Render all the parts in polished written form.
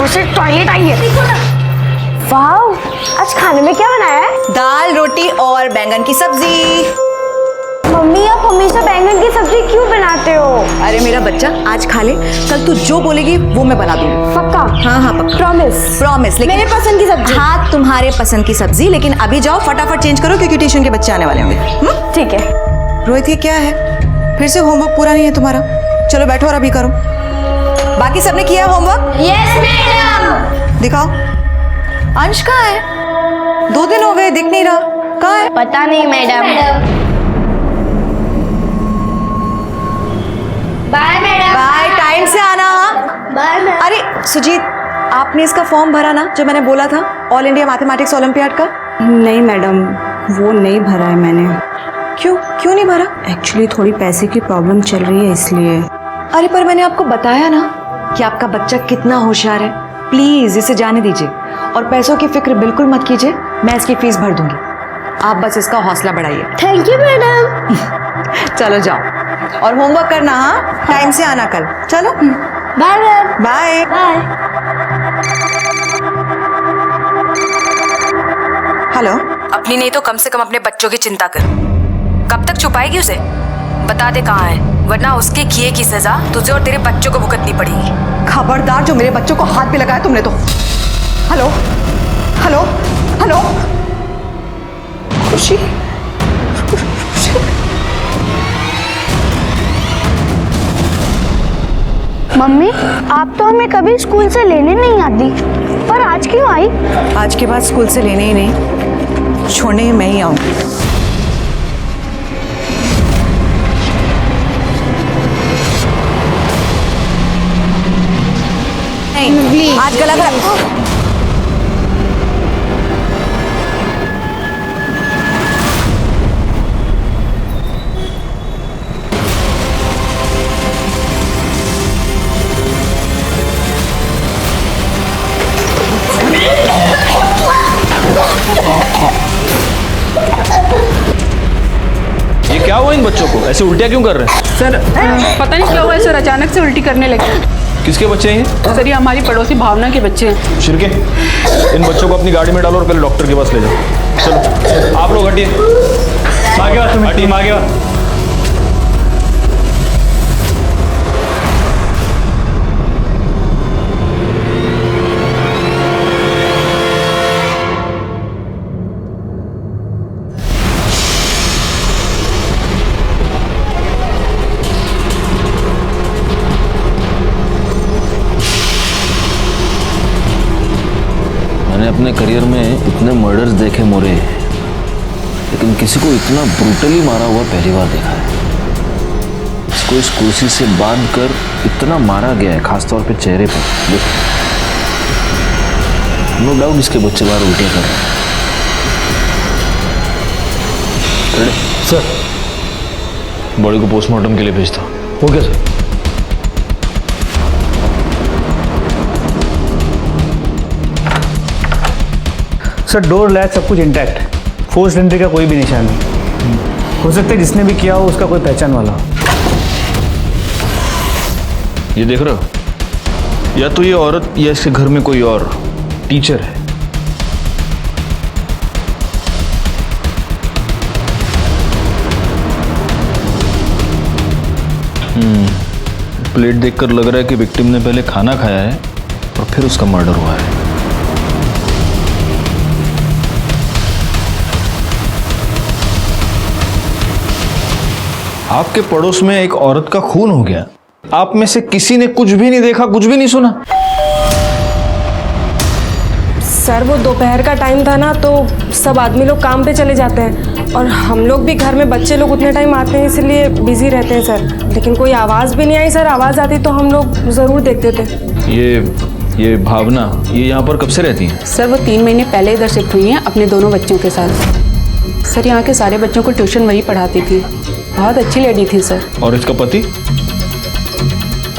उसे टॉयलेट आई है। वाओ, आज खाने में क्या बनाया है? दाल, रोटी और बैंगन की सब्जी। मम्मी आप हमेशा बैंगन की सब्जी क्यों बनाते हो? अरे मेरा बच्चा, आज खा ले, कल तू जो बोलेगी वो मैं बना दूंगी। पक्का? हाँ हाँ पक्का। प्रॉमिस? प्रॉमिस। लेकिन मेरे पसंद की सब्जी। हाँ तुम्हारे पसंद की सब्जी, लेकिन अभी जाओ फटाफट चेंज करो क्योंकि ट्यूशन के बच्चे आने वाले होंगे। ठीक है। रोहित ये क्या है? फिर से होमवर्क पूरा नहीं है तुम्हारा? चलो बैठो और अभी करो। बाकी सबने किया होमवर्क? Yes madam. दिखाओ। अंश कहाँ है? 2 दिन हो गए, दिख नहीं रहा। कहाँ है? पता नहीं madam. Bye madam. Bye, time से आना। Bye madam. अरे सुजीत, आपने इसका फॉर्म भरा ना जो मैंने बोला था, ऑल इंडिया मैथमेटिक्स ओलंपियाड का? नहीं मैडम, वो नहीं भरा है मैंने। क्यों नहीं भरा? एक्चुअली थोड़ी पैसे की प्रॉब्लम चल रही है इसलिए। अरे पर मैंने आपको बताया ना कि आपका बच्चा कितना होशियार है। प्लीज इसे जाने दीजिए और पैसों की फिक्र बिल्कुल मत कीजिए, मैं इसकी फीस भर दूंगी। आप बस इसका हौसला बढ़ाइए। Thank you madam. चलो जाओ और होमवर्क करना। हाँ, टाइम से आना कल। चलो bye ma'am. Bye. Bye. Hello. अपनी नहीं तो कम से कम अपने बच्चों की चिंता कर। कब तक छुपाएगी उसे? बता दे कहाँ है, वरना उसके किए की सजा तुझे और तेरे बच्चों को भुगतनी पड़ेगी। खबरदार जो मेरे बच्चों को हाथ पे लगाया तुमने तो। Hello hello hello. खुशी, मम्मी आप तो हमें कभी स्कूल से लेने नहीं आती, पर आज क्यों आई? आज के बाद स्कूल से लेने ही नहीं, छोड़ने ही मैं ही आऊंगी। नहीं, आज गला खराब। ये क्या हुआ इन बच्चों को? ऐसे उल्टियाँ क्यों कर रहे हैं? सर पता नहीं क्या हुआ है सर, अचानक से उल्टी करने लगे। किसके बच्चे हैं ये? सर ये हमारी पड़ोसी भावना के बच्चे हैं। शिरके, इन बच्चों को अपनी गाड़ी में डालो और पहले डॉक्टर के पास ले जाओ। चलो आप लोग हटिए, आगे हटिए, आगे आ। मैंने अपने करियर में इतने मर्डर्स देखे मोरे, लेकिन किसी को इतना ब्रूटली मारा हुआ पहली बार देखा है। इसको इस कुर्सी से बांध कर इतना मारा गया है, खासतौर पे चेहरे पर। देखो, नो डाउट इसके बच्चे बाहर उल्टियाँ कर रहे हैं। सर बॉडी को पोस्टमार्टम के लिए भेजता। Okay sir. Sir door latch सब कुछ इंटैक्ट है, फोर्स एंट्री का कोई भी निशान नहीं। हो सकता है जिसने भी किया हो उसका कोई पहचान वाला हो। ये देख रहे हो, या तो ये औरत या इसके घर में कोई और टीचर है। प्लेट देखकर लग रहा है कि विक्टिम ने पहले खाना खाया है और फिर उसका मर्डर हुआ है। आपके पड़ोस में एक औरत का खून हो गया, आप में से किसी ने कुछ भी नहीं देखा, कुछ भी नहीं सुना? सर वो दोपहर का टाइम था ना, तो सब आदमी लोग काम पे चले जाते हैं और हम लोग भी घर में बच्चे लोग उतने टाइम आते हैं इसलिए बिजी रहते हैं सर। लेकिन कोई आवाज़ भी नहीं आई सर, आवाज़ आती तो हम लोग ज़रूर देखते थे। ये भावना, ये यहाँ पर कब से रहती हैं? सर वो 3 महीने पहले इधर शिफ्ट हुई हैं अपने दोनों बच्चों के साथ। सर यहाँ के सारे बच्चों को ट्यूशन वही पढ़ाती थी, बहुत अच्छी लेडी थी सर। और इसका पति?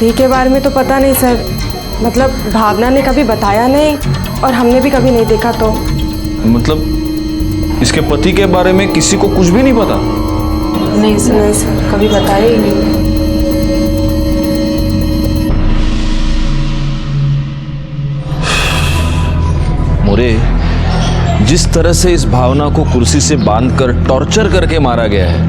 पति के बारे में तो पता नहीं सर, मतलब भावना ने कभी बताया नहीं और हमने भी कभी नहीं देखा। तो मतलब इसके पति के बारे में किसी को कुछ भी नहीं पता? नहीं सर, कभी बताया ही नहीं। मोरे, जिस तरह से इस भावना को कुर्सी से बांधकर टॉर्चर करके मारा गया है,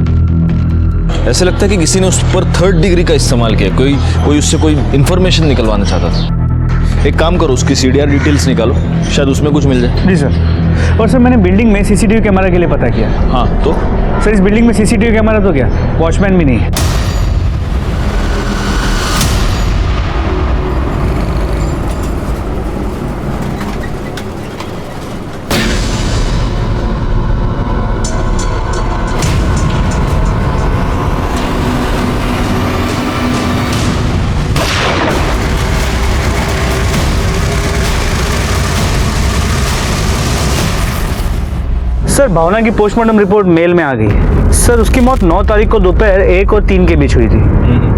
ऐसे लगता है कि किसी ने उस पर 3rd डिग्री का इस्तेमाल किया। कोई उससे कोई इंफॉर्मेशन निकलवाना चाहता था। एक काम करो, उसकी CDR डिटेल्स निकालो, शायद उसमें कुछ मिल जाए। जी सर। और सर मैंने बिल्डिंग में CCTV कैमरा के लिए पता किया। हाँ तो सर इस बिल्डिंग में CCTV कैमरा तो क्या, वॉचमैन भी नहीं है। सर भावना की पोस्टमार्टम रिपोर्ट मेल में आ गई है। सर उसकी मौत 9 तारीख को दोपहर 1 और 3 के बीच हुई थी।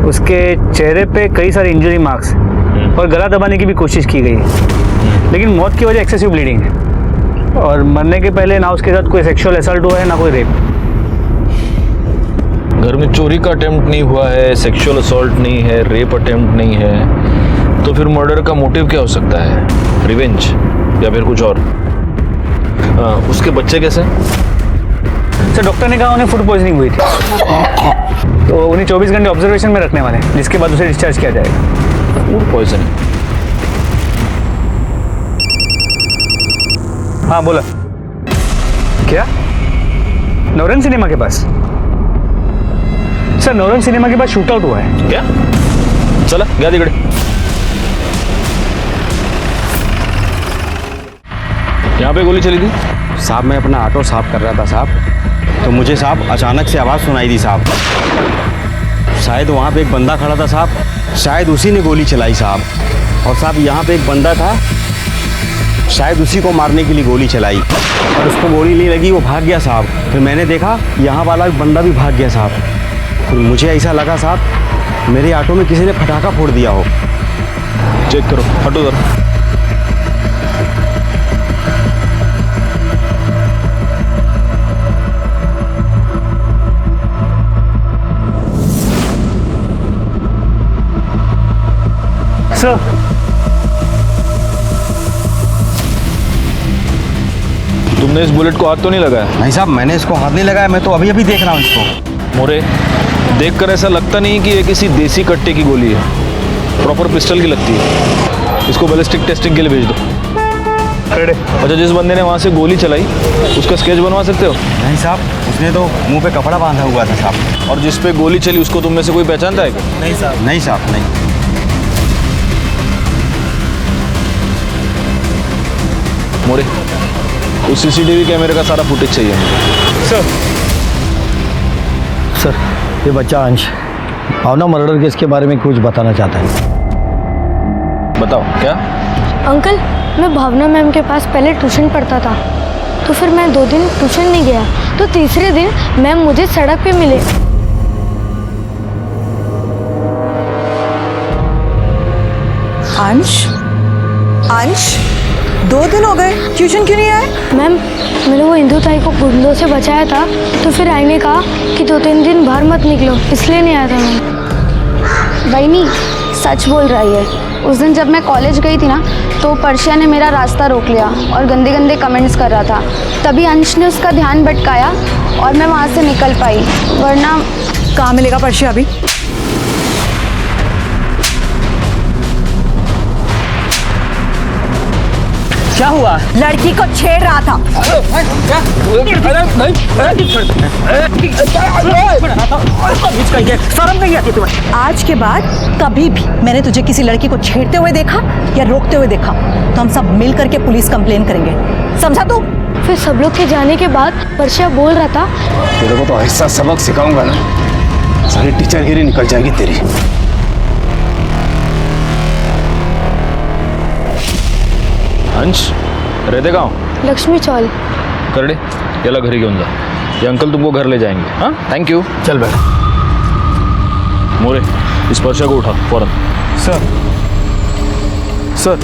उसके चेहरे पे कई सारे इंजरी मार्क्स और गला दबाने की भी कोशिश की गई है, लेकिन मौत की वजह एक्सेसिव ब्लीडिंग है। और मरने के पहले ना उसके साथ कोई सेक्सुअल असल्ट हुआ है ना कोई रेप। घर में चोरी का अटेम्प्ट नहीं हुआ है, सेक्सुअल असॉल्ट नहीं है, रेप अटेम्प्ट नहीं है, तो फिर मर्डर का मोटिव क्या हो सकता है? रिवेंज या फिर कुछ और? उसके बच्चे कैसे? सर डॉक्टर ने कहा उन्हें फूड पॉइजनिंग हुई थी, तो उन्हें 24 घंटे ऑब्जर्वेशन में रखने वाले हैं, जिसके बाद उसे डिस्चार्ज किया जाएगा। Food poisoning? हाँ बोला। क्या? नवरंग सिनेमा के पास? सर नवरंग सिनेमा के पास शूट आउट हुआ है। क्या? चला गया तिकडे। यहाँ पे गोली चली थी? साहब मैं अपना ऑटो साफ कर रहा था साहब, तो मुझे साहब अचानक से आवाज़ सुनाई दी साहब। शायद वहाँ पे एक बंदा खड़ा था साहब, शायद उसी ने गोली चलाई साहब। और साहब यहाँ पे एक बंदा था, शायद उसी को मारने के लिए गोली चलाई, और उसको गोली नहीं लगी, वो भाग गया साहब। फिर मैंने देखा यहाँ वाला एक बंदा भी भाग गया साहब। फिर मुझे ऐसा लगा साहब मेरे ऑटो में किसी ने पटाखा फोड़ दिया हो। चेक करो, हटो जरा। सर तुमने इस बुलेट को हाथ तो नहीं लगाया? नहीं साहब मैंने इसको हाथ नहीं लगाया, मैं तो अभी अभी देख रहा हूँ इसको। मोरे, देखकर ऐसा लगता नहीं कि ये किसी देसी कट्टे की गोली है, प्रॉपर पिस्टल की लगती है। इसको बैलिस्टिक टेस्टिंग के लिए भेज दो। अच्छा, जिस बंदे ने वहाँ से गोली चलाई उसका स्केच बनवा सकते हो? नहीं साहब, उसने तो मुंह पे कपड़ा बांधा हुआ था साहब। और जिस पे गोली चली उसको तुम में से कोई पहचानता है क्या? नहीं साहब। नहीं साहब नहीं। मोरे, उस CCTV कैमरे का सारा फुटेज चाहिए मुझे। सर ये बच्चा अंश भावना मर्डर केस के बारे में कुछ बताना चाहता है। बताओ क्या? अंकल मैं भावना मैम के पास पहले ट्यूशन पढ़ता था, तो फिर मैं 2 दिन ट्यूशन नहीं गया, तो तीसरे दिन मैम मुझे सड़क पे मिले। अंश, अंश 2 दिन हो गए, ट्यूशन क्यों नहीं आए? मैम मैंने वो इंदु ताई को गुंडों से बचाया था, तो फिर आई ने कहा कि 2-3 दिन बाहर मत निकलो, इसलिए नहीं आया था मैम। बहनी सच बोल रही है। उस दिन जब मैं कॉलेज गई थी ना, तो पर्शिया ने मेरा रास्ता रोक लिया और गंदे गंदे कमेंट्स कर रहा था। तभी अंश ने उसका ध्यान भटकाया और मैं वहाँ से निकल पाई, वरना। कहाँ मिलेगा पर्शिया अभी? क्या हुआ? लड़की को छेड़ रहा था। शर्म नहीं आती तुम्हें? आज के बाद कभी भी मैंने तुझे किसी लड़की को छेड़ते हुए देखा या रोकते हुए देखा तो हम सब मिल करके पुलिस कंप्लेन करेंगे, समझा तू? फिर सब लोग के जाने के बाद पर्शिया बोल रहा था, तेरे को तो ऐसा सबक सिखाऊंगा ना, सारी टीचरगिरी निकल जाएगी तेरी। अंश रहते कहाँ? लक्ष्मी चौल। करडे याला घरी घेऊन जा, ये अंकल तुमको घर ले जाएंगे। हाँ थैंक यू। चल बैठ। मोरे, इस पर्चा को उठा फौरन। सर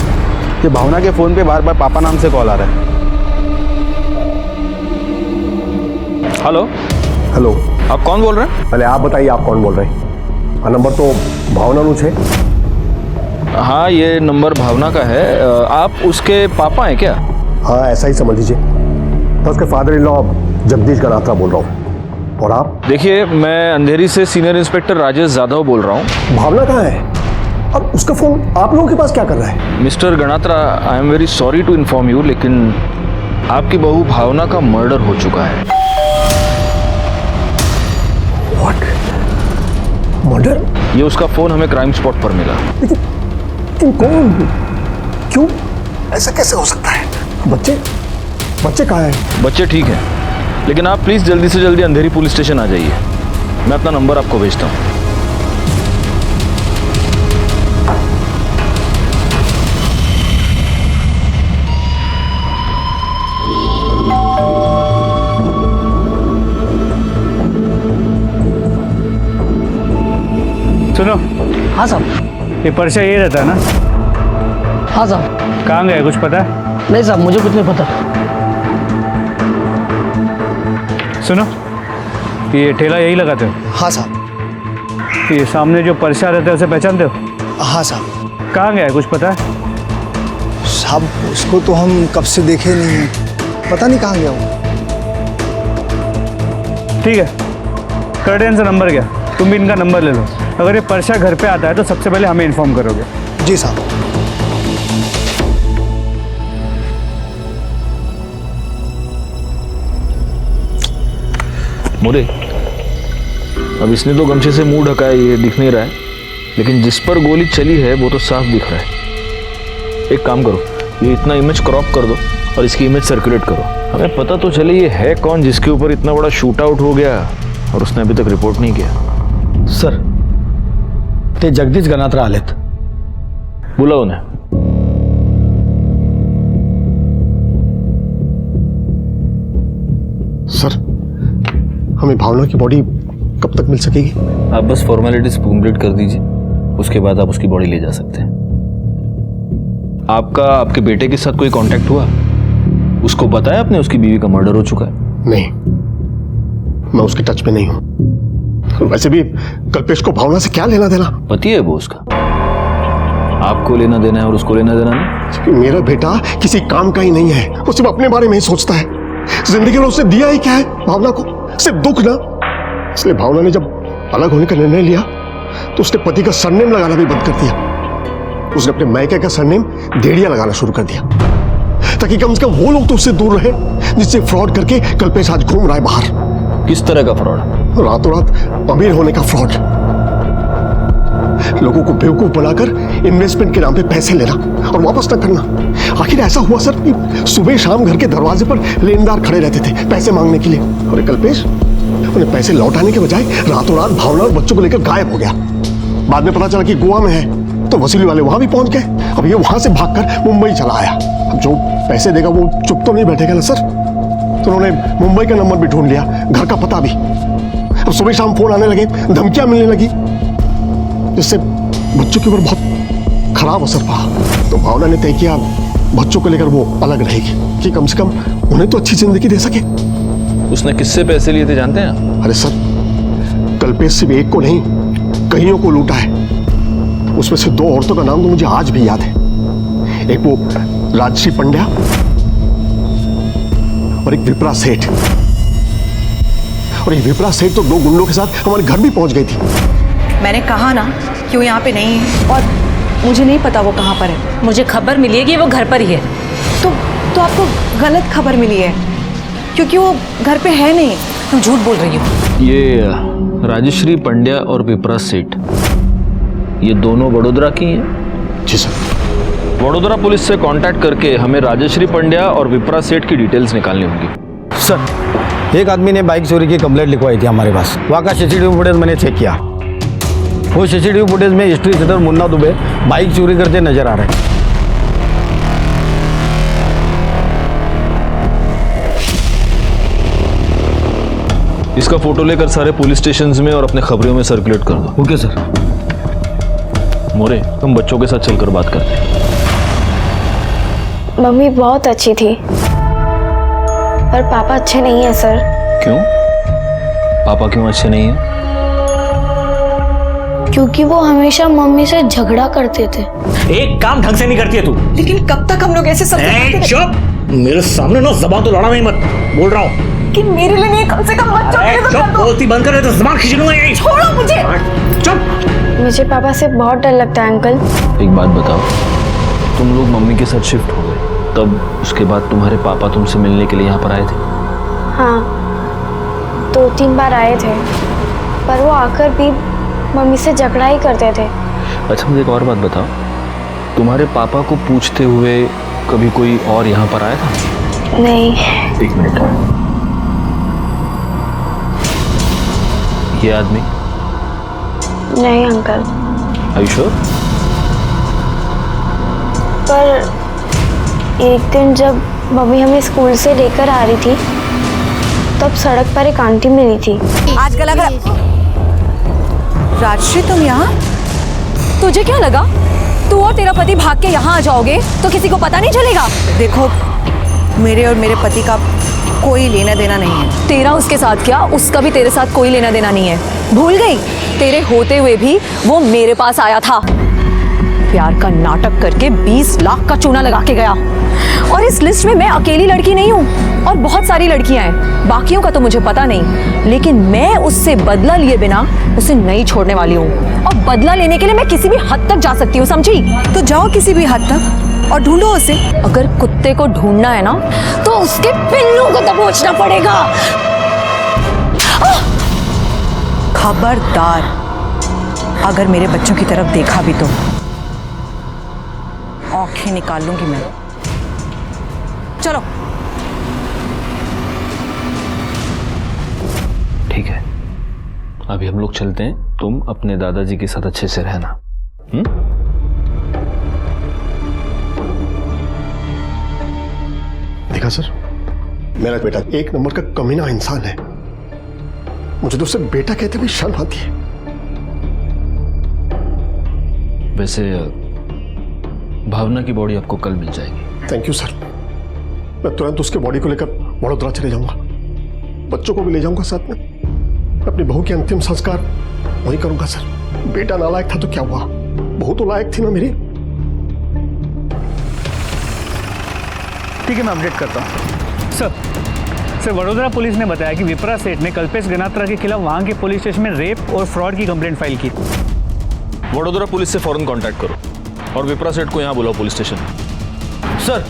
ये भावना के फोन पे बार बार पापा नाम से कॉल आ रहा है। हेलो हेलो, आप कौन बोल रहे हैं? पहले आप बताइए आप कौन बोल रहे हैं? नंबर तो भावना नु है। हाँ ये नंबर भावना का है। आप उसके पापा हैं क्या? हाँ ऐसा ही समझ लीजिए। मैं उसके father in law Jagdish Ganatra बोल रहा हूँ। और आप? देखिए, मैं अंधेरी से सीनियर इंस्पेक्टर राजेश जाधव बोल रहा हूँ। भावना कहाँ है? और उसका फोन आप लोगों के पास क्या कर रहा है? Mister Ganatra, I am very sorry to inform you, लेकिन आपकी बहू भावना का मर्डर हो चुका है। व्हाट? मर्डर? ये उसका फोन हमें क्राइम स्पॉट पर मिला। लेकिन कौन? क्यों? ऐसा कैसे हो सकता है? बच्चे कहाँ हैं? बच्चे ठीक हैं, लेकिन आप प्लीज जल्दी से जल्दी अंधेरी पुलिस स्टेशन आ जाइए। मैं अपना नंबर आपको भेजता हूँ। सुनो। हाँ साहब। ये पर्चा ये रहता है ना? हाँ साहब। कहाँ गया, कुछ पता है? नहीं साहब, मुझे कुछ नहीं पता। सुनो, ये ठेला यही लगाते हो? हाँ साहब। ये सामने जो पर्चा रहता है उसे पहचानते हो? हाँ साहब। कहाँ गया है, कुछ पता है? साहब उसको तो हम कब से देखे नहीं हैं, पता नहीं कहाँ गया वो। ठीक है, कर्टेन से नंबर गया, तुम भी इनका नंबर ले लो। अगर ये पर्चा घर पे आता है तो सबसे पहले हमें इन्फॉर्म करोगे। जी साहब। मोरे, अब इसने तो गमछे से मुंह ढका है, ये दिख नहीं रहा है, लेकिन जिस पर गोली चली है वो तो साफ दिख रहा है। एक काम करो, ये इतना इमेज क्रॉप कर दो और इसकी इमेज सर्कुलेट करो। हमें पता तो चले ये है कौन जिसके ऊपर इतना बड़ा शूट आउट हो गया और उसने अभी तक रिपोर्ट नहीं किया। सर, ते जगदीश गनात्रा आलेत। बुलाओ उन्हें। सर, हमें भावना की बॉडी कब तक मिल सकेगी? आप बस फॉर्मेलिटीज कंप्लीट कर दीजिए, उसके बाद आप उसकी बॉडी ले जा सकते हैं। आपका आपके बेटे के साथ कोई कांटेक्ट हुआ? उसको बताया आपने उसकी बीवी का मर्डर हो चुका है? नहीं, मैं उसके टच में नहीं हूं। वैसे भी कल्पेश को भावना से क्या लेना देना? पति है वो उसका, आपको लेना देना है और उसको लेना देना नहीं। मेरा बेटा किसी काम का ही नहीं है, वो सिर्फ अपने बारे में ही सोचता है। जिंदगी में उसने दिया ही क्या है भावना को? सिर्फ दुख ना। इसलिए भावना ने जब अलग होने का निर्णय लिया तो उसने पति का सरनेम लगाना भी बंद कर दिया। उसने अपने मायके का सरनेम देड़िया लगाना शुरू कर दिया, ताकि कम से कम वो लोग तो उससे दूर रहे जिससे फ्रॉड करके कल्पेश आज घूम रहा है बाहर। किस तरह का फ्रॉड? रातों रात अमीर होने का फ्रॉड, लोगों को बेवकूफ बनाकर इन्वेस्टमेंट के नाम पे पैसे लेना और वापस न करना। आखिर ऐसा हुआ सर कि सुबह शाम घर के दरवाजे पर लेनदार खड़े रहते थे पैसे मांगने के लिए, और कल्पेश उन्हें पैसे लौटाने के बजाय रातों रात भावना और बच्चों को लेकर गायब हो गया। बाद में पता चला कि गोवा में है, तो वसूली वाले वहां भी पहुंच गए। अब ये वहां से भागकर मुंबई चला आया। अब जो पैसे देगा वो चुप तो नहीं बैठेगा ना सर, तो उन्होंने मुंबई का नंबर भी ढूंढ लिया, घर का पता भी। अब सुबह शाम फोन आने लगे, धमकियां मिलने लगी, जिससे बच्चों के ऊपर बहुत खराब असर पड़ा। तो भावना ने तय किया बच्चों को लेकर वो अलग रहेगी, कि कम से कम उन्हें तो अच्छी जिंदगी दे सके। उसने किससे पैसे लिए थे जानते हैं? अरे सर, कल्पेश सिर्फ एक को नहीं कईयों को लूटा है। उसमें से 2 औरतों का नाम तो मुझे आज भी याद है। एक वो राजश्री पंड्या और एक विप्रा सेठ। और ये विप्रा सेठ तो 2 गुंडों के साथ हमारे घर भी पहुंच गई थी। मैंने कहा ना कि वो यहाँ पे नहीं है, और मुझे नहीं पता वो कहाँ पर है। मुझे खबर मिली है कि वो घर पर ही है। तो आपको गलत खबर मिली है, क्योंकि वो घर पे है नहीं। तुम झूठ बोल रही हो। ये राजश्री पंड्या और विप्रा सेठ, ये दोनों वडोदरा की हैं? जी सर। वडोदरा पुलिस से कांटेक्ट करके हमें राजश्री पंड्या और विप्रा सेठ की डिटेल्स निकालनी होगी। सर, एक आदमी ने बाइक चोरी की कंप्लेंट लिखवाई थी हमारे पास। वहाँ का सीसीटीवी फुटेज मैंने चेक किया। वो सीसीटीवी फुटेज में history sheeter Munna Dubey bike चोरी करते नजर आ रहे हैं। इसका फोटो लेकर सारे पुलिस स्टेशंस में और अपने खबरों में सर्कुलेट कर दो। Okay sir. मोरे, हम बच्चों के साथ चलकर बात करते हैं। मम्मी बहुत अच्छी थी, पर पापा अच्छे नहीं है सर। क्यों? पापा क्यों अच्छे नहीं हैं? क्योंकि वो हमेशा मम्मी से झगड़ा करते थे। एक काम ढंग से नहीं करती है तू। लेकिन कब तक हम लोग ऐसे सब चुप। मेरे सामने ना जबान तो लड़ा नहीं मत, बोल रहा हूँ कि मेरे लिए नहीं, कम से कम बच्चों के लिए तो कर दो। बोलती बंद कर, तो जबान खींच लूंगा यही। छोड़ो मुझे। चुप। मुझे पापा से बहुत डर लगता है अंकल। एक बात बताओ, तुम लोग मम्मी के साथ शिफ्ट हो गए, तब उसके बाद तुम्हारे पापा तुमसे मिलने के लिए यहाँ पर आए थे? हाँ, 2-3 बार आए थे, पर वो आकर भी मम्मी से झगड़ा ही करते थे। अच्छा मुझे एक और बात बताओ, तुम्हारे पापा को पूछते हुए कभी कोई और यहाँ पर आया था? नहीं। एक मिनट, ये आदमी? नहीं अंकल। Are you sure? पर एक दिन जब मम्मी हमें स्कूल से लेकर आ रही थी, तब सड़क पर एक आंटी मिली थी। आजकल अगर राजश्री तुम यहाँ, तुझे क्या लगा तू और तेरा पति भाग के यहाँ आ जाओगे तो किसी को पता नहीं चलेगा? देखो मेरे और मेरे पति का कोई लेना देना नहीं है। तेरा उसके साथ क्या, उसका भी तेरे साथ कोई लेना देना नहीं है। भूल गई? तेरे होते हुए भी वो मेरे पास आया था, प्यार का नाटक करके 20 लाख का चूना लगा के गया। और इस लिस्ट में मैं अकेली लड़की नहीं हूँ, और बहुत सारी लड़कियां हैं, बाकियों का तो मुझे पता नहीं, लेकिन मैं उससे बदला लिए बिना उसे नहीं छोड़ने वाली हूँ। और बदला लेने के लिए मैं किसी भी हद तक जा सकती हूँ, समझी? तो जाओ किसी भी हद तक और ढूंढो उसे। अगर कुत्ते को ढूंढना है ना तो उसके पिल्लों को दबोचना पड़ेगा। खबरदार, अगर मेरे बच्चों की तरफ देखा भी तो आंखें निकाल लूंगी मैं। चलो। ठीक है, अभी हम लोग चलते हैं, तुम अपने दादाजी के साथ अच्छे से रहना। देखा सर, मेरा बेटा एक नंबर का कमीना इंसान है। मुझे तो उससे बेटा कहते हुए शर्म आती है। वैसे भावना की बॉडी आपको कल मिल जाएगी। Thank you sir. मैं तुरंत उसके बॉडी को लेकर वडोदरा चले जाऊंगा, बच्चों को भी ले जाऊंगा साथ में। अपनी बहू के अंतिम संस्कार वही करूंगा सर। बेटा नालायक था तो क्या हुआ, बहू तो लायक थी ना मेरी। ठीक है, मैं अपडेट करता हूँ। सर, वडोदरा पुलिस ने बताया कि विप्रा सेठ ने कल्पेश गनात्रा के खिलाफ वहां के पुलिस स्टेशन में रेप और फ्रॉड की कंप्लेंट फाइल की। वडोदरा पुलिस से फौरन कांटेक्ट करो और विप्रा सेठ को यहाँ बुलाओ पुलिस स्टेशन। सर,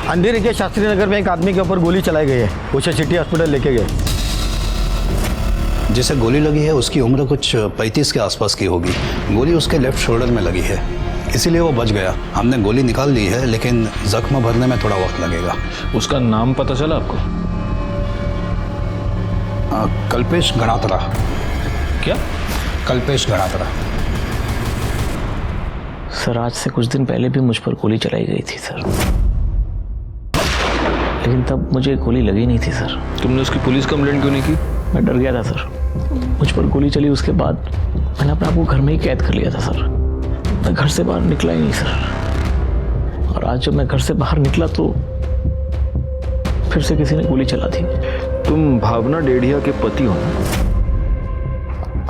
अंधेरी के शास्त्री नगर में एक आदमी के ऊपर गोली चलाई गई है, उसे सिटी हॉस्पिटल लेके गए। जिसे गोली लगी है उसकी उम्र कुछ 35 के आसपास की होगी। गोली उसके लेफ्ट शोल्डर में लगी है, इसीलिए वो बच गया। हमने गोली निकाल ली है, लेकिन जख्म भरने में थोड़ा वक्त लगेगा। उसका नाम पता चला आपको? कल्पेश गणात्रा। क्या? कल्पेश गणात्रा। सर, आज से कुछ दिन पहले भी मुझ पर गोली चलाई गई थी सर, लेकिन तब मुझे गोली लगी नहीं थी सर। तुमने उसकी पुलिस कंप्लेंट क्यों नहीं की? मैं डर गया था सर, मुझ पर गोली चली उसके बाद मैंने अपने आप को घर में ही कैद कर लिया था सर। मैं घर से बाहर निकला ही नहीं सर, और आज जब मैं घर से बाहर निकला तो फिर से किसी ने गोली चला दी। तुम भावना डेढ़िया के पति हो ना?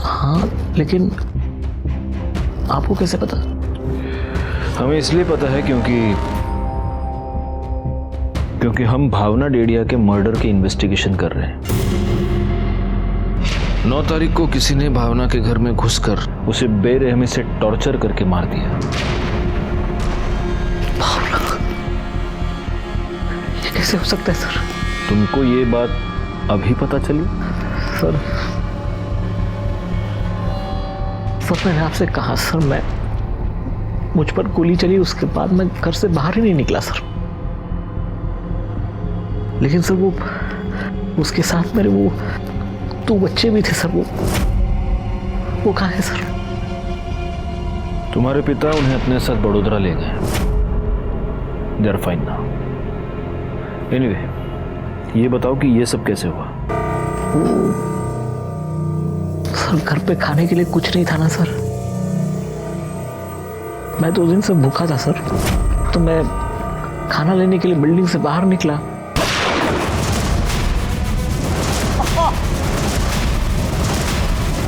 हाँ, लेकिन आपको कैसे पता? हमें इसलिए पता है क्योंकि हम भावना डेढ़िया के मर्डर की इन्वेस्टिगेशन कर रहे हैं। 9 तारीख को किसी ने भावना के घर में घुसकर उसे बेरहमी से टॉर्चर करके मार दिया। भावना? ये कैसे हो सकता है सर? तुमको ये बात अभी पता चली? सर मैंने आपसे कहा सर, मुझ पर गोली चली, उसके बाद मैं घर से बाहर ही नहीं निकला सर। लेकिन सर उसके साथ मेरे वो 2 बच्चे भी थे सर, वो कहाँ है सर? तुम्हारे पिता उन्हें अपने साथ बड़ोदरा ले गए। They are fine now. Anyway, ये बताओ कि ये सब कैसे हुआ? सर, घर पे खाने के लिए कुछ नहीं था ना सर। मैं 2 दिन से भूखा था सर, तो मैं खाना लेने के लिए बिल्डिंग से बाहर निकला।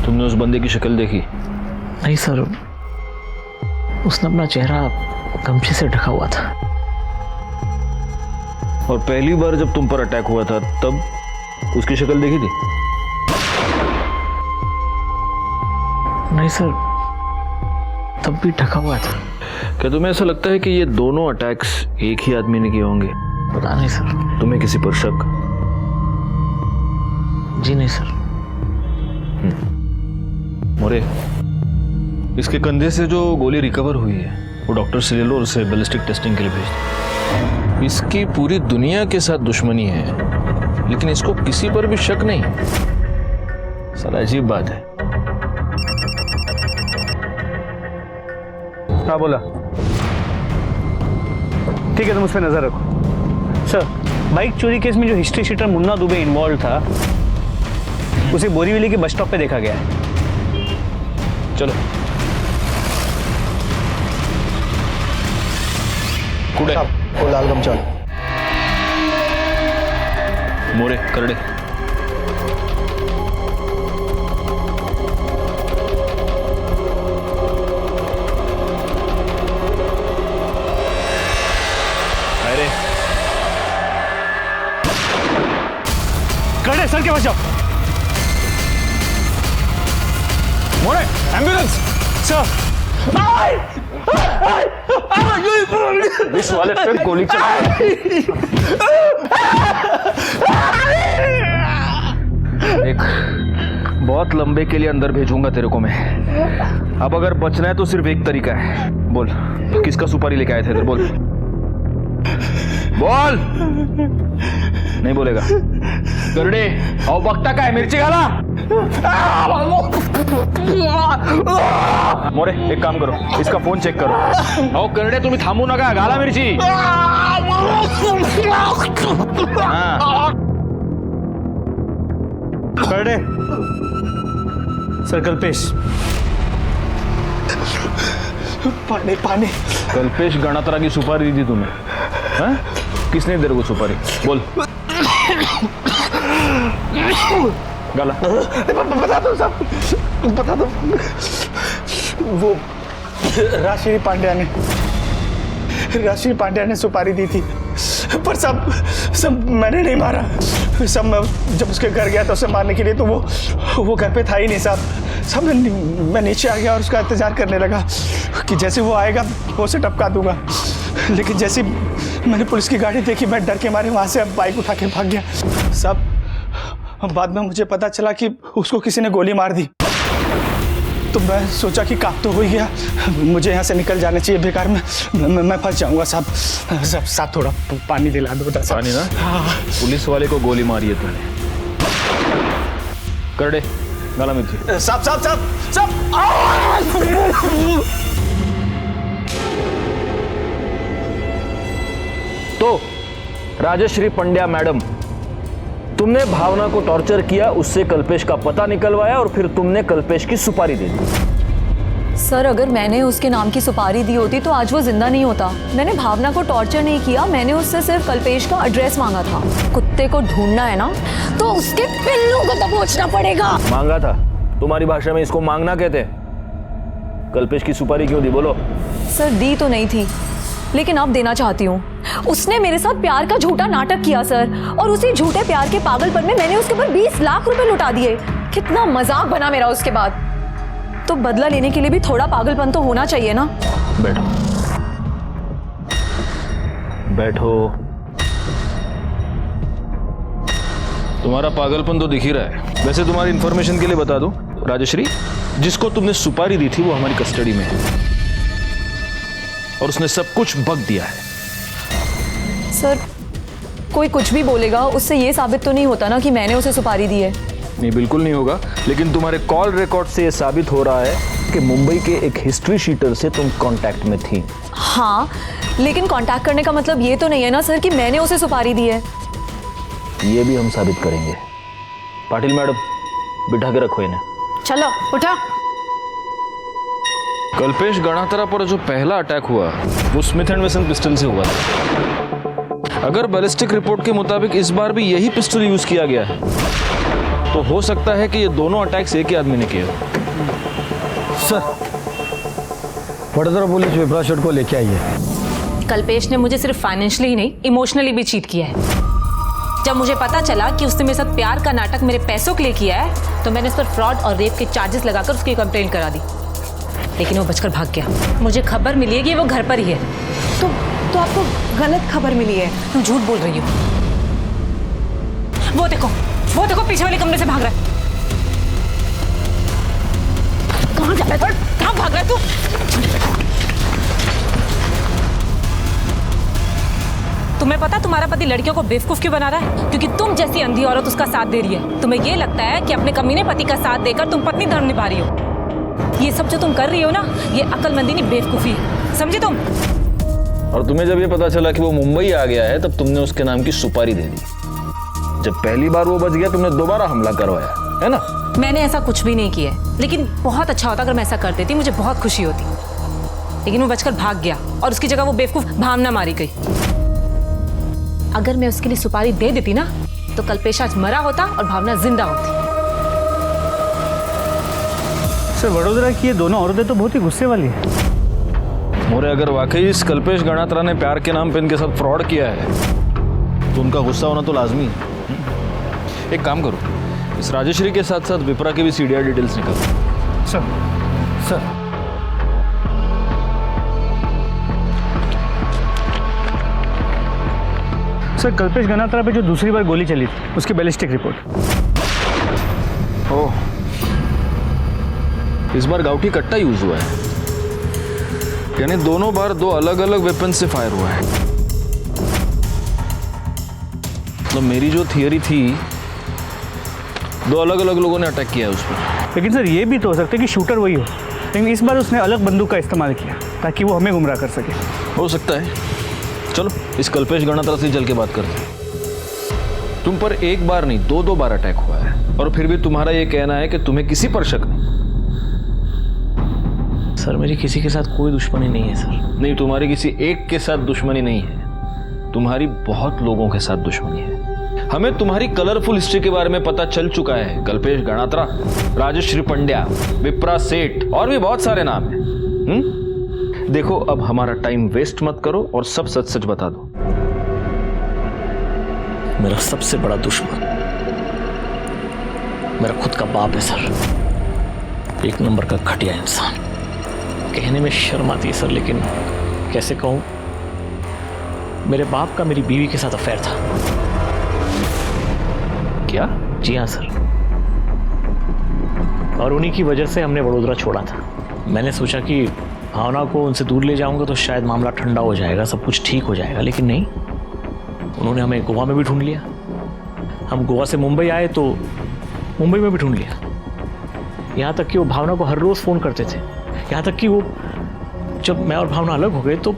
तुमने उस बंदे की शक्ल देखी? नहीं सर, उसने अपना चेहरा गमछे से ढका हुआ था। और पहली बार जब तुम पर अटैक हुआ था तब उसकी शक्ल देखी थी? नहीं सर, तब भी ढका हुआ था। क्या तुम्हें ऐसा लगता है कि ये दोनों अटैक्स एक ही आदमी ने किए होंगे? पता नहीं सर। तुम्हें किसी पर शक? जी नहीं सर। मोरे, इसके कंधे से जो गोली रिकवर हुई है वो डॉक्टर से ले लो और उसे बैलिस्टिक टेस्टिंग के लिए भेज दो। इसकी पूरी दुनिया के साथ दुश्मनी है लेकिन इसको किसी पर भी शक नहीं। साला अजीब बात है। हाँ बोला। ठीक है, तुम उस पर नजर रखो। सर, बाइक चोरी केस में जो history sheeter Munna Dubey involve था उसे बोरीवली के बस स्टॉप पे देखा गया है। चलो। कुड़े वो लाल गमछा मोरे करड़े। अरे करड़े सर के पास जाओ। मोरे एम्बुलेंस। सर इस वाले पे गोली चला। एक बहुत लंबे के लिए अंदर भेजूंगा तेरे को मैं। अब अगर बचना है तो सिर्फ एक तरीका है। बोल, किसका सुपारी लेके आए थे इधर? बोल बोल। नहीं बोलेगा? करड़े और बकता का है, मिर्ची गाला। मोरे एक काम करो, इसका फोन चेक करो। आओ करड़े, तुम्ही थांबू नका, गाला मिर्ची। हाँ। करड़े सर, कल्पेश। पानी पानी। कल्पेश गणात्रा की सुपारी दी थी तुम्हें? हाँ? किसने तेरे को सुपारी? बोल। गाला। बता दो सब, बता दो। वो राशि पांड्या ने सुपारी दी थी, पर सब मैंने नहीं मारा। सब जब उसके घर गया तो उसे मारने के लिए तो वो घर पे था ही नहीं साहब। मैं नीचे आ गया और उसका इंतजार करने लगा कि जैसे वो आएगा वो उसे टपका दूंगा। लेकिन जैसे मैंने पुलिस की गाड़ी देखी, मैं डर के मारे वहाँ से बाइक उठा के भाग गया साहब। बाद में मुझे पता चला कि उसको किसी ने गोली मार दी। तो मैं सोचा कि काम तो हो ही गया, मुझे यहाँ से निकल जाना चाहिए, बेकार में मैं फंस जाऊंगा साहब। साहब थोड़ा पानी दिला दो। पानी ना? पुलिस वाले को गोली मारी है तुमने। करड़े गाला मिर्ची। साहब तो राजश्री पंड्या मैडम, तुमने भावना को टॉर्चर किया, उससे कल्पेश का पता निकलवाया और फिर तुमने कल्पेश की सुपारी दे दी। सर, अगर मैंने उसके नाम की सुपारी दी होती तो आज वो जिंदा नहीं होता। मैंने भावना को टॉर्चर नहीं किया, मैंने उससे सिर्फ कल्पेश का एड्रेस मांगा था। कुत्ते को ढूंढना है ना तो उसके पिल्लू को दबोचना पड़ेगा। मांगा था? तुम्हारी भाषा में इसको मांगना कहते हैं। कल्पेश की सुपारी क्यों दी? बोलो। सर, दी तो नहीं थी, लेकिन अब देना चाहती हूँ। उसने मेरे साथ प्यार का झूठा नाटक किया सर, और उसी झूठे प्यार के पागलपन में मैंने उसके ऊपर 20 लाख रुपए लुटा दिए। कितना मजाक बना मेरा उसके बाद। तो बदला लेने के लिए भी थोड़ा पागलपन तो होना चाहिए ना। बैठो बैठो। तुम्हारा पागलपन तो दिख ही रहा है। वैसे तुम्हारी इंफॉर्मेशन के लिए बता दूं, राजश्री जिसको तुमने सुपारी दी थी वो हमारी कस्टडी में है और उसने सब कुछ बक दिया है। सर, कोई कुछ भी बोलेगा, उससे ये साबित तो नहीं होता ना कि मैंने उसे सुपारी दी है। नहीं, बिल्कुल नहीं होगा, लेकिन तुम्हारे कॉल रिकॉर्ड से ये साबित हो रहा है कि मुंबई के एक हिस्ट्री शीटर से तुम कांटेक्ट में थी। हाँ, लेकिन कांटेक्ट करने का मतलब ये तो नहीं है ना सर कि मैंने उसे सुपारी दी है। ये भी हम साबित करेंगे। पाटिल मैडम, बिठा के रखो इन्हें। चलो उठा। कल्पेश गणात्रा पर जो पहला अटैक हुआ वो स्मिथ एंड वेसन पिस्टल से हुआ था। अगर बैलिस्टिक रिपोर्ट के मुताबिक इस बार भी यही पिस्टल यूज किया गया है तो हो सकता है कि ये दोनों अटैक्स एक ही आदमी ने किए हो। सर, वडोदरा पुलिस विप्रा शेठ को लेके आई है कल्पेश ने मुझे सिर्फ फाइनेंशियली ही नहीं, इमोशनली भी चीट किया है। जब मुझे पता चला कि उसने मेरे साथ प्यार का नाटक मेरे पैसों के लिए किया है, तो मैंने उस पर फ्रॉड और रेप के चार्जेस लगाकर उसकी कंप्लेंट करा दी, लेकिन वो बचकर भाग गया। मुझे खबर मिली है कि वो घर पर ही है। तो आपको गलत खबर मिली है। तुम झूठ बोल रही हो। वो देखो पीछे वाले कमरे से भाग रहा है। कहाँ जा रहा है? कहाँ भाग रहा है तू? तुम्हें पता तुम्हारा पति लड़कियों को बेवकूफ क्यों बना रहा है? क्योंकि तुम जैसी अंधी औरत उसका साथ दे रही है। तुम्हें ये लगता है कि अपने कमीने पति का साथ देकर तुम पत्नी धर्म निभा रही हो। ये सब जो तुम कर रही हो ना, ये अक्लमंदी नहीं बेवकूफी है, समझे तुम? और तुम्हें जब ये पता चला कि वो मुंबई आ गया है, तब तुमने उसके नाम की सुपारी दे दी। जब पहली बार वो बच गया, तुमने दोबारा हमला करवाया, है ना? मैंने ऐसा कुछ भी नहीं किया है, लेकिन बहुत अच्छा होता अगर मैं ऐसा कर देती, मुझे बहुत खुशी होती। लेकिन वो बचकर भाग गया और उसकी जगह वो बेवकूफ भावना मारी गई। अगर मैं उसके लिए सुपारी दे देती ना, तो कल्पेश आज मरा होता और भावना जिंदा होती। सर, वडोदरा की ये दोनों औरतें तो बहुत ही गुस्से वाली है। मोरे, अगर वाकई इस कल्पेश गणात्रा ने प्यार के नाम पे इनके साथ फ्रॉड किया है, तो उनका गुस्सा होना तो लाजमी है। एक काम करो, इस राजेश्री के साथ साथ विप्रा के भी सीडीआर डिटेल्स निकालो। सर सर, कल्पेश गणात्रा पे जो दूसरी बार गोली चली थी, उसकी बैलिस्टिक रिपोर्ट। ओह, इस बार गाउठी कट्टा यूज हुआ है, यानी दोनों बार दो अलग अलग वेपन से फायर हुआ है। तो मेरी जो थियरी थी, दो अलग अलग लोगों ने अटैक किया है उस पर। लेकिन सर, ये भी तो हो सकता है कि शूटर वही हो, लेकिन इस बार उसने अलग बंदूक का इस्तेमाल किया ताकि वो हमें गुमराह कर सके। हो सकता है। चलो इस कल्पेश गणात्रा से चल के बात करते हैं। तुम पर एक बार नहीं, दो बार अटैक हुआ है, और फिर भी तुम्हारा ये कहना है कि तुम्हें किसी पर शक नहीं। सर, मेरी किसी के साथ कोई दुश्मनी नहीं है सर। नहीं, तुम्हारी किसी एक के साथ दुश्मनी नहीं है, तुम्हारी बहुत लोगों के साथ दुश्मनी है। हमें तुम्हारी कलरफुल हिस्ट्री के बारे में पता चल चुका है। कल्पेश गणात्रा, राजश्री पंड्या, विप्रा सेठ और भी बहुत सारे नाम हैं। देखो, अब हमारा टाइम वेस्ट मत करो और सब सच सच बता दो। मेरा सबसे बड़ा दुश्मन मेरा खुद का बाप है सर। एक नंबर का घटिया इंसान। कहने में शर्म आती है सर, लेकिन कैसे कहूं, मेरे बाप का मेरी बीवी के साथ अफेयर था। क्या? जी हाँ सर, और उन्हीं की वजह से हमने वडोदरा छोड़ा था। मैंने सोचा कि भावना को उनसे दूर ले जाऊंगा तो शायद मामला ठंडा हो जाएगा, सब कुछ ठीक हो जाएगा, लेकिन नहीं, उन्होंने हमें गोवा में भी ढूंढ लिया। हम गोवा से मुंबई आए तो मुंबई में भी ढूंढ लिया। यहाँ तक कि वो भावना को हर रोज़ फ़ोन करते थे। यहाँ तक कि वो जब मैं और भावना अलग हो गए तो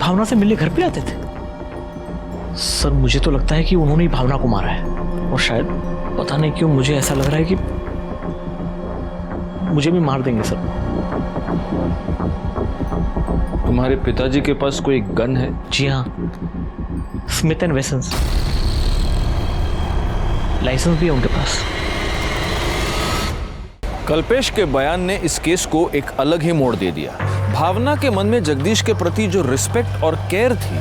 भावना से मिलने घर पे आते थे। सर, मुझे तो लगता है कि उन्होंने ही भावना को मारा है, और शायद पता नहीं क्यों मुझे ऐसा लग रहा है कि मुझे भी मार देंगे सर। तुम्हारे पिताजी के पास कोई गन है? जी हाँ, स्मिथ एंड वेसन्स, लाइसेंस भी है उनके पास। कल्पेश के बयान ने इस केस को एक अलग ही मोड़ दे दिया। भावना के मन में जगदीश के प्रति जो रिस्पेक्ट और केयर थी,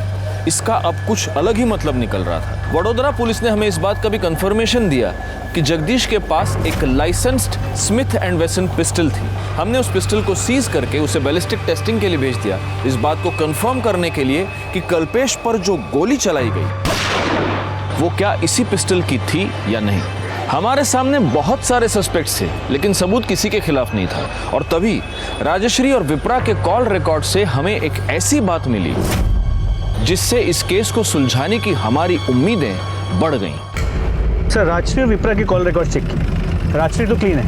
इसका अब कुछ अलग ही मतलब निकल रहा था। वडोदरा पुलिस ने हमें इस बात का भी कंफर्मेशन दिया कि जगदीश के पास एक लाइसेंस्ड स्मिथ एंड वेसन पिस्टल थी। हमने उस पिस्टल को सीज करके उसे बैलिस्टिक टेस्टिंग के लिए भेज दिया, इस बात को कंफर्म करने के लिए कि कल्पेश पर जो गोली चलाई गई वो क्या इसी पिस्टल की थी या नहीं। हमारे सामने बहुत सारे सस्पेक्ट्स थे, लेकिन सबूत किसी के खिलाफ नहीं था। और तभी राजश्री और विप्रा के कॉल रिकॉर्ड से हमें एक ऐसी बात मिली जिससे इस केस को सुलझाने की हमारी उम्मीदें बढ़ गईं। सर, राजश्री और विप्रा की कॉल रिकॉर्ड चेक की, राजश्री तो क्लीन है,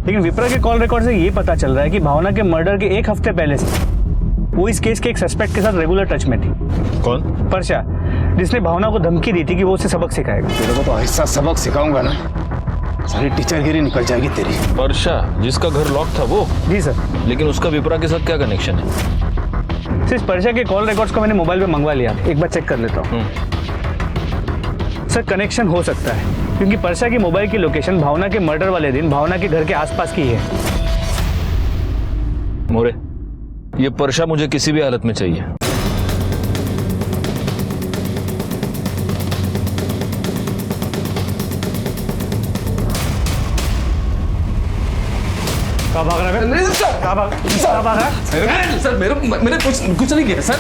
लेकिन विप्रा के कॉल रिकॉर्ड से ये पता चल रहा है कि भावना के मर्डर के एक हफ्ते पहले से वो इस केस के एक सस्पेक्ट के साथ रेगुलर टच में थी। कौन? परशा, जिसने भावना को धमकी दी थी कि वो उसे सबक सिखाएगा। तेरे को तो ऐसा सबक सिखाऊंगा ना, सारी टीचरगिरी निकल जाएगी तेरी। परशा, जिसका घर लॉक था वो? जी सर। लेकिन उसका विप्रा के साथ क्या कनेक्शन है? सिर्फ परशा के कॉल रिकॉर्ड्स को मैंने मोबाइल पे मंगवा लिया, एक बार चेक कर लेता हूँ। सर, कनेक्शन हो सकता है क्योंकि परशा की मोबाइल की लोकेशन भावना के मर्डर वाले दिन भावना के घर के आसपास की है। मोरे, ये परशा मुझे किसी भी हालत में चाहिए। कहाँ भाग रहा है? नहीं सर, कहाँ भाग रहा है? सर मेरे कुछ नहीं किया सर।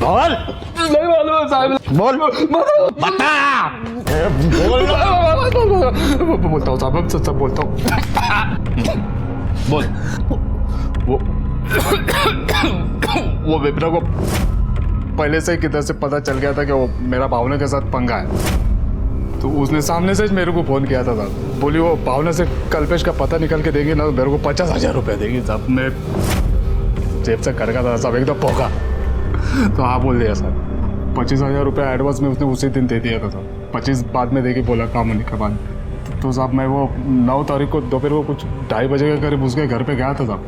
बोल नहीं मालूम साहब। बोल बता। बोलता हूँ साहब, सब बोलता हूँ। बोल। वो विप्रा को पहले से किधर से पता चल गया था कि वो मेरा भावना के साथ पंगा है, तो उसने सामने से मेरे को फोन किया था साहब। बोली वो भावना से कल्पेश का पता निकल के देंगे ना तो मेरे को 50,000 रुपये देगी साहब। मैं जेब से कर था साहब, एकदम पोका। तो हाँ बोल दिया साहब, 25,000 रुपये एडवांस में उसने उसी दिन दे दिया था साहब। 25 बाद में देके बोला काम होने के बाद। तो साहब मैं वो 9 तारीख को दोपहर को कुछ 2:30 बजे के करीब उसके घर पे गया था साहब।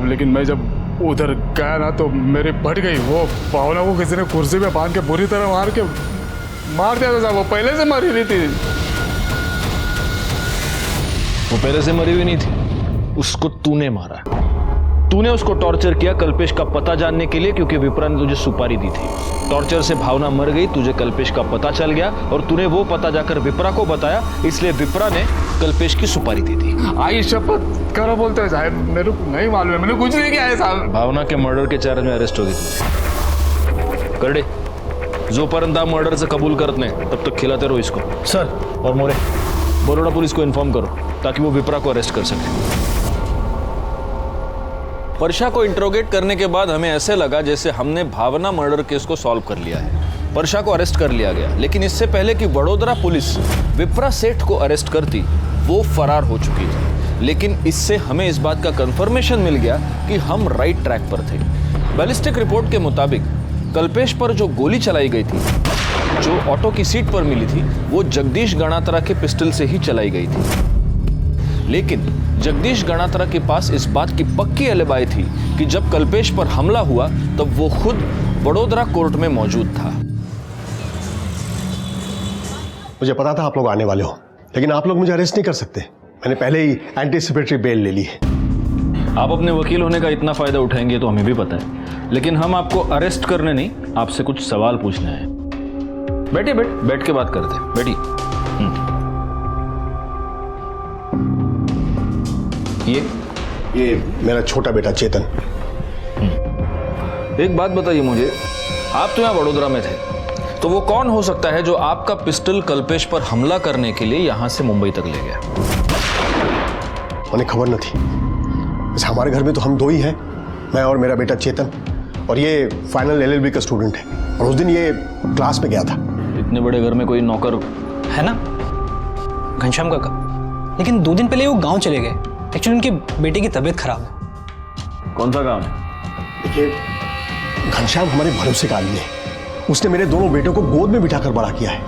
लेकिन मैं जब उधर गया ना तो मेरी फट गई। वो भावना को किसी ने कुर्सी पे बांध के बुरी तरह मार दिया था साहब। वो पहले से मरी हुई थी। वो पहले से मरी हुई नहीं थी, उसको तूने मारा। तूने उसको टॉर्चर किया कल्पेश का पता जानने के लिए, क्योंकि विप्रा ने तुझे सुपारी दी थी। टॉर्चर से भावना मर गई, तुझे कल्पेश का पता चल गया और तूने वो पता जाकर विप्रा को बताया, इसलिए विप्रा ने कल्पेश की सुपारी दी थी। आई शपथ करो बोलते हैं साहब, मेरे को नहीं मालूम है, मैंने कुछ नहीं किया है साहब। भावना के मर्डर के चार्ज में अरेस्ट होगी तू। करडे जोपर्यंत आप मर्डर से कबूल करत नहीं तब तक खिलाते रहो इसको। सर और मोरे बड़ोड़ा पुलिस को इन्फॉर्म करो ताकि वो विप्रा को अरेस्ट कर सके। वर्षा को इंट्रोगेट करने के बाद हमें ऐसे लगा जैसे हमने भावना मर्डर केस को सॉल्व कर लिया है। वर्षा को अरेस्ट कर लिया गया, लेकिन इससे पहले कि वडोदरा पुलिस विप्रा सेठ को अरेस्ट करती वो फरार हो चुकी थी। लेकिन इससे हमें इस बात का कंफर्मेशन मिल गया कि हम राइट ट्रैक पर थे। बैलिस्टिक रिपोर्ट के मुताबिक कल्पेश पर जो गोली चलाई गई थी, जो ऑटो की सीट पर मिली थी, वो जगदीश गणात्रा के पिस्टल से ही चलाई गई थी। लेकिन जगदीश गणात्रा के पास इस बात की पक्की एलिबाई थी कि जब कल्पेश पर हमला हुआ तब वो खुद वडोदरा कोर्ट में मौजूद था। मुझे पता था आप लोग आने वाले हो, लेकिन आप लोग मुझे अरेस्ट नहीं कर सकते। मैंने पहले ही एंटीसिपेटरी बेल ले ली है। आप अपने वकील होने का इतना फायदा उठाएंगे तो हमें भी पता है, लेकिन हम आपको अरेस्ट करने नहीं, आपसे कुछ सवाल पूछने हैं। बैठिए, बैठ के बात करते हैं। बैठिए। ये मेरा छोटा बेटा चेतन। एक बात बताइए मुझे, आप तो यहाँ वडोदरा में थे, तो वो कौन हो सकता है जो आपका पिस्टल कल्पेश पर हमला करने के लिए यहाँ से मुंबई तक ले गया? उन्हें खबर न थी। बस हमारे घर में तो हम दो ही हैं, मैं और मेरा बेटा चेतन, और ये फाइनल LLB का स्टूडेंट है। और उस दिन ये क्लास में गया था। इतने बड़े घर में कोई नौकर है ना, घनश्याम काका। लेकिन 2 दिन पहले वो गांव चले गए। एक्चुअली उनके बेटे की तबीयत खराब है। कौन सा गांव है? देखिए, घनश्याम हमारे भरोसे का आदमी है। उसने मेरे दोनों बेटों को गोद में बिठाकर बड़ा किया है।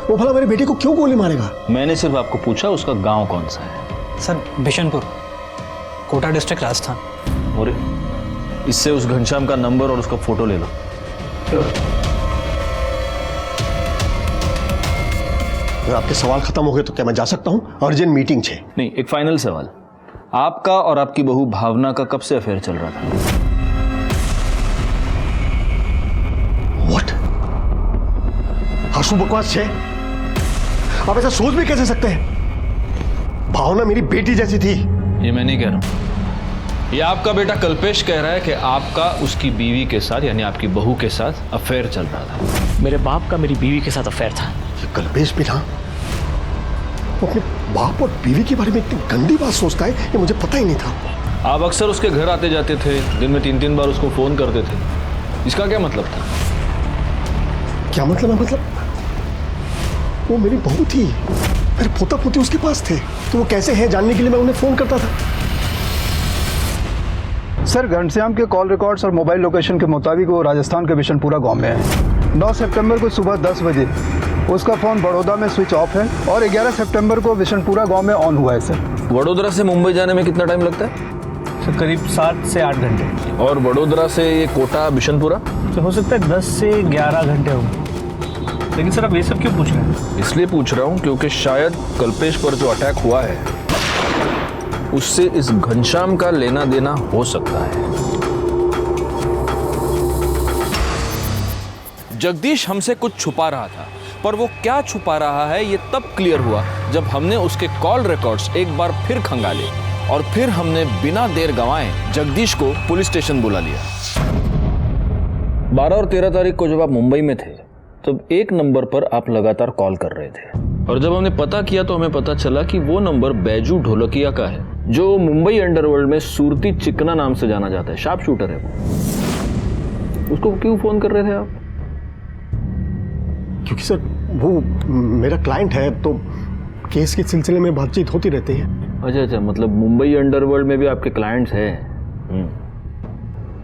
वो भला मेरे बेटे को क्यों गोली मारेगा? मैंने सिर्फ आपको पूछा उसका गांव कौन सा है। Sir, Bishanpur, Kota district, Rajasthan. और इससे उस घनश्याम का नंबर और उसका फोटो ले लो। अगर आपके सवाल खत्म हो गए तो क्या मैं जा सकता हूं? अर्जेंट मीटिंग है। नहीं, एक फाइनल सवाल, आपका और आपकी बहू भावना का कब से अफेयर चल रहा था? व्हाट? आंसू बकवास है। आप ऐसा सोच भी कैसे सकते हैं? भावना मेरी बेटी जैसी थी। ये मैं नहीं कह रहा हूं, ये आपका बेटा कल्पेश कह रहा है कि आपका उसकी बीवी के साथ, यानी आपकी बहू के साथ अफेयर चल रहा था। मेरे बाप का मेरी बीवी के साथ अफेयर था। ये कल्पेश भी था, वो अपने बाप और बीवी के बारे में इतनी गंदी बात सोचता है, ये मुझे पता ही नहीं था। आप अक्सर उसके घर आते जाते थे, दिन में 3-3 बार उसको फोन करते थे। इसका क्या मतलब था? क्या मतलब है? मतलब वो मेरी बहू थी, मेरे पोता पोती उसके पास थे, तो वो कैसे हैं जानने के लिए मैं उन्हें फोन करता था। सर, घनश्याम के कॉल रिकॉर्ड्स और मोबाइल लोकेशन के मुताबिक वो राजस्थान के बिशनपुरा गांव में है। 9 सितंबर को सुबह 10 बजे उसका फ़ोन बड़ौदा में स्विच ऑफ है और 11 सितंबर को बिशनपुरा गांव में ऑन हुआ है। सर, वडोदरा से मुंबई जाने में कितना टाइम लगता है? सर, करीब 7 से 8 घंटे। और वडोदरा से ये कोटा बिशनपुरा? तो हो सकता है 10 से 11 घंटे हो। लेकिन सर, आप ये सब क्यों पूछ रहे हैं? इसलिए पूछ रहा हूँ क्योंकि शायद कल्पेश पर जो अटैक हुआ है उससे इस घनश्याम का लेना देना हो सकता है। जगदीश हमसे कुछ छुपा रहा था, पर वो क्या छुपा रहा है ये तब क्लियर हुआ जब हमने उसके कॉल रिकॉर्ड्स एक बार फिर खंगाले और फिर हमने बिना देर गंवाए जगदीश को पुलिस स्टेशन बुला लिया। 12 और 13 तारीख को जब आप मुंबई में थे तब एक नंबर पर आप लगातार कॉल कर रहे थे, और जब हमने पता किया तो हमें पता चला कि वो नंबर बैजू ढोलकिया का है, जो मुंबई अंडरवर्ल्ड में सूरती चिकना नाम से जाना जाता है, शार्प शूटर है वो। उसको क्यों फोन कर रहे थे आप? क्योंकि सर वो मेरा क्लाइंट है, तो केस के सिलसिले में बातचीत होती रहती है। अच्छा अच्छा, मतलब मुंबई अंडरवर्ल्ड में भी आपके क्लाइंट्स हैं?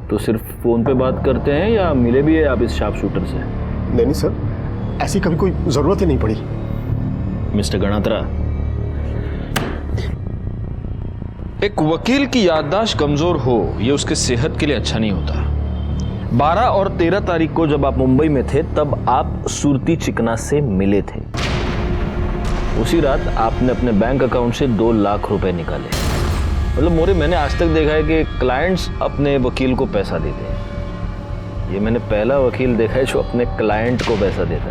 तो सिर्फ फोन पे बात करते हैं या मिले भी है आप इस शार्प शूटर से? नहीं सर, ऐसी कभी कोई जरूरत ही नहीं पड़ी। मिस्टर गणात्रा, एक वकील की याददाश्त कमजोर हो ये उसके सेहत के लिए अच्छा नहीं होता। 12 और 13 तारीख को जब आप मुंबई में थे तब आप सूरती चिकना से मिले थे। उसी रात आपने अपने बैंक अकाउंट से 2 लाख रुपए निकाले। मतलब मोरे, मैंने आज तक देखा है कि क्लाइंट्स अपने वकील को पैसा देते हैं, ये मैंने पहला वकील देखा है जो अपने क्लाइंट को पैसा देता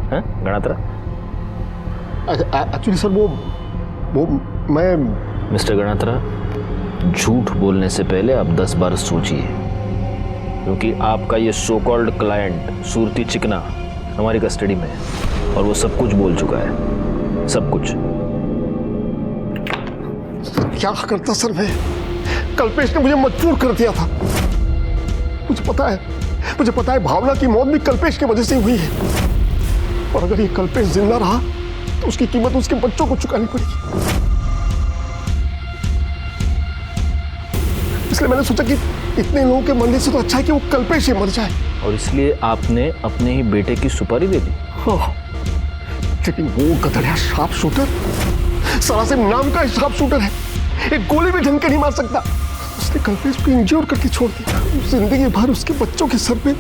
है। गणात्रा? एक्चुअली सर वो मैं मिस्टर गणात्रा, झूठ बोलने से पहले आप 10 बार सोचिए, क्योंकि आपका ये सो कॉल्ड क्लाइंट सूरती चिकना हमारी कस्टडी में है और वो सब कुछ बोल चुका है, सब कुछ। क्या करता सर मैं? कल्पेश ने मुझे मजबूर कर दिया था। मुझे पता है भावना की मौत भी कल्पेश की वजह से हुई है, और अगर ये कल्पेश जिंदा रहा तो उसकी कीमत उसके बच्चों को चुकानी पड़ेगी। इसलिए मैंने सोचा कि इतने लोगों के मरने से तो अच्छा है कि वो कल्पेश ही मर जाए। और इसलिए आपने अपने ही बेटे की सुपारी दे दी? लेकिन वो गधड़िया शार्प शूटर, सरासिम नाम का शार्प शूटर है, एक गोली भी ढंग के नहीं मार सकता। उसने कल्पेश को इंज्योर करके छोड़ दिया। जिंदगी भर उसके बच्चों के सर पे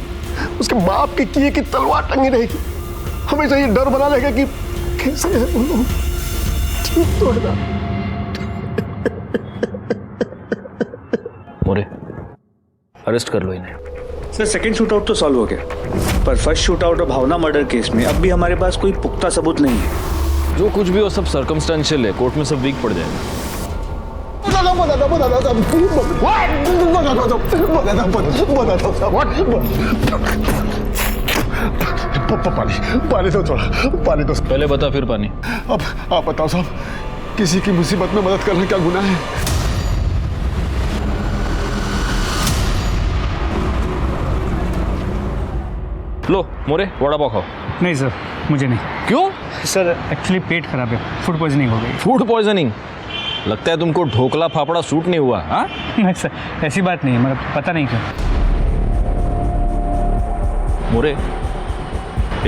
उसके बाप के किए की तलवार टंगी रहेगी। हमेशा ये डर बना रहेगा कि कैसे है वो लोग। ठीक तो है ना? मोरे, अरेस्ट कर लो इन्हें। सर सेकंड शूट आउट तो सॉल्व हो गया, पर फर्स्ट शूट आउट और भावना मर्डर केस में अब भी हमारे पास कोई पुख्ता सबूत नहीं है। जो कुछ भी हो सब सर्कमस्टेंशियल है, कोर्ट में सब वीक पड़ जाएगा। पानी दो थोड़ा, पानी दो। पहले बता फिर पानी। अब आप बताओ साहब, किसी की मुसीबत में मदद करना क्या गुनाह है? लो मोरे, वड़ा पाव खाओ। नहीं सर, मुझे नहीं। क्यों? सर एक्चुअली पेट खराब है, फूड पॉइजनिंग हो गई। Food poisoning? लगता है तुमको ढोकला फाफड़ा सूट नहीं हुआ। हाँ नहीं सर, ऐसी बात नहीं है, मतलब पता नहीं क्यों। मोरे,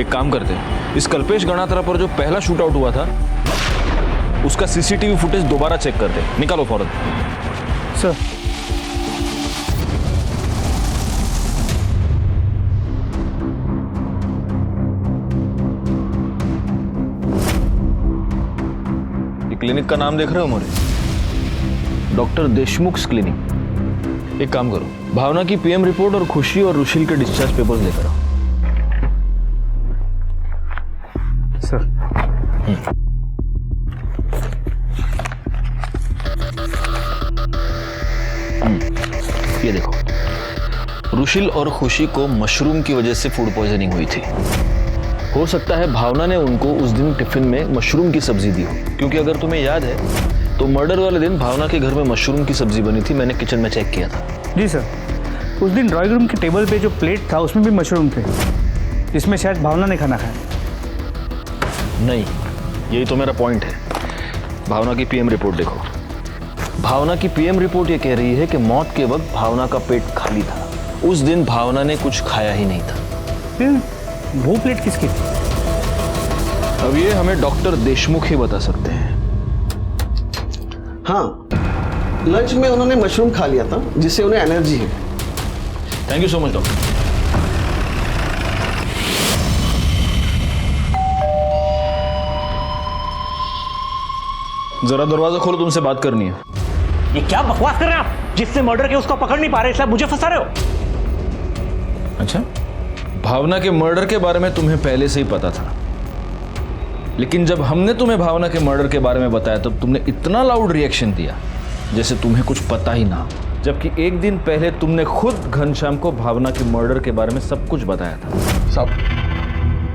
एक काम करते हैं, इस कल्पेश गणात्रा पर जो पहला शूट आउट हुआ था उसका सीसीटीवी फुटेज दोबारा चेक करते हैं। निकालो फौरन। सर क्लिनिक का नाम देख रहे हो मोरे? Doctor Deshmukh clinic. एक काम करो, भावना की पीएम रिपोर्ट और खुशी और रुशील के डिस्चार्ज पेपर्स लेकर आओ। सर ये देखो, रुशील और खुशी को मशरूम की वजह से फूड पॉइजनिंग हुई थी। हो सकता है भावना ने उनको उस दिन टिफिन में मशरूम की सब्जी दी हो, क्योंकि अगर तुम्हें याद है तो मर्डर वाले दिन भावना के घर में मशरूम की सब्जी बनी थी। मैंने किचन में चेक किया था। जी सर, उस दिन ड्राइंग रूम के टेबल पे जो प्लेट था उसमें भी मशरूम थे, जिसमें शायद भावना ने खाना खाया। नहीं, यही तो मेरा पॉइंट है। भावना की पीएम रिपोर्ट देखो। भावना की पीएम रिपोर्ट ये कह रही है कि मौत के वक्त भावना का पेट खाली था। उस दिन भावना ने कुछ खाया ही नहीं था। वो प्लेट किसकी थी? अब ये हमें डॉक्टर देशमुख ही बता सकते हैं। हाँ, लंच में उन्होंने मशरूम खा लिया था, जिससे उन्हें एनर्जी है। Thank you so much doctor. जरा दरवाजा खोलो, तुमसे बात करनी है। ये क्या बकवास कर रहे हैं आप? जिससे मर्डर के उसको पकड़ नहीं पा रहे, इसलिए मुझे फंसा रहे हो। अच्छा, भावना के मर्डर के बारे में तुम्हें पहले से ही पता था, लेकिन जब हमने तुम्हें भावना के मर्डर के बारे में बताया तब तुमने इतना लाउड रिएक्शन दिया जैसे तुम्हें कुछ पता ही ना हो, जबकि एक दिन पहले तुमने खुद घनश्याम को भावना के मर्डर के बारे में सब कुछ बताया था। साहब,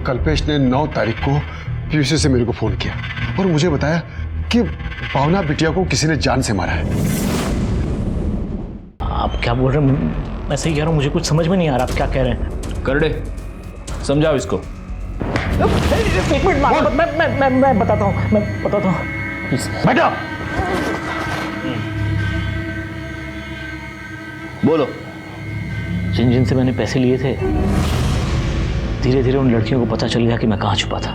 कल्पेश ने 9 तारीख को पीयूसी से मेरे को फोन किया और मुझे बताया कि भावना बिटिया को किसी ने जान से मारा है। आप क्या बोल रहे हैं? मैं सही कह रहा हूँ, मुझे कुछ समझ में नहीं आ रहा आप क्या कह रहे हैं। करडे, समझाओ इसको। एक मिनट, मैं बताता हूँ, बैठो। बोलो। जिन जिन से मैंने पैसे लिए थे, धीरे धीरे उन लड़कियों को पता चल गया कि मैं कहाँ छुपा था।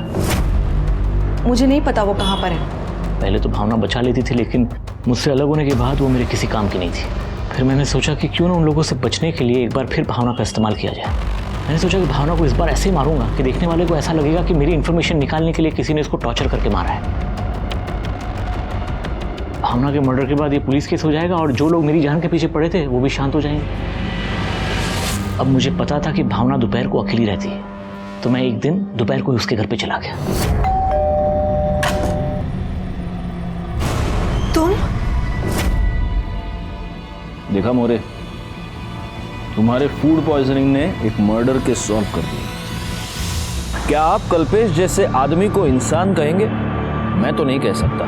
मुझे नहीं पता वो कहाँ पर है। पहले तो भावना बचा लेती थी, लेकिन मुझसे अलग होने के बाद वो मेरे किसी काम की नहीं थी। फिर मैंने सोचा कि क्यों ना उन लोगों से बचने के लिए एक बार फिर भावना का इस्तेमाल किया जाए। मैंने सोचा कि भावना को इस बार ऐसे ही मारूंगा कि देखने वाले को ऐसा लगेगा कि मेरी इन्फॉर्मेशन निकालने के लिए किसी ने इसको टॉर्चर करके मारा है। भावना के मर्डर के बाद ये पुलिस केस हो जाएगा और जो लोग मेरी जान के पीछे पड़े थे वो भी शांत हो जाएंगे। अब मुझे पता था कि भावना दोपहर को अकेली रहती है, तो मैं एक दिन दोपहर को ही उसके घर पे चला गया। तुम? देखा मोरे, तुम्हारे फूड पॉइजनिंग ने एक मर्डर के सॉल्व कर दिया। क्या आप कल्पेश जैसे आदमी को इंसान कहेंगे? मैं तो नहीं कह सकता।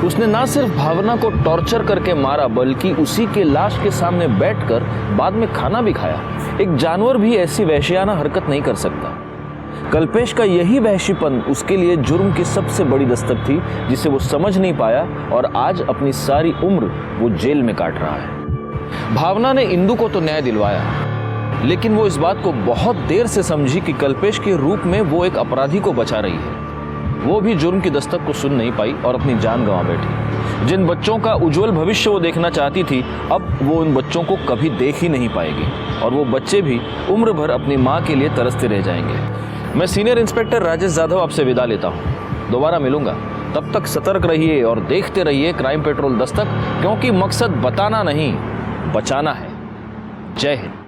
उसने ना सिर्फ भावना को टॉर्चर करके मारा, बल्कि उसी के लाश के सामने बैठकर बाद में खाना भी खाया। एक जानवर भी ऐसी वहशियाना हरकत नहीं कर सकता। कल्पेश का यही वहशीपन उसके लिए जुर्म की सबसे बड़ी दस्तक थी, जिसे वो समझ नहीं पाया और आज अपनी सारी उम्र वो जेल में काट रहा है। भावना ने इंदु को तो न्याय दिलवाया, लेकिन वो इस बात को बहुत देर से समझी कि कल्पेश के रूप में वो एक अपराधी को बचा रही है। वो भी जुर्म की दस्तक को सुन नहीं पाई और अपनी जान गंवा बैठी। जिन बच्चों का उज्जवल भविष्य वो देखना चाहती थी, अब वो उन बच्चों को कभी देख ही नहीं पाएगी और वो बच्चे भी उम्र भर अपनी माँ के लिए तरसते रह जाएंगे। मैं सीनियर इंस्पेक्टर राजेश जाधव आपसे विदा लेता हूँ। दोबारा मिलूंगा, तब तक सतर्क रहिए और देखते रहिए क्राइम पेट्रोल दस्तक, क्योंकि मकसद बताना नहीं, बचाना है। जय हिंद।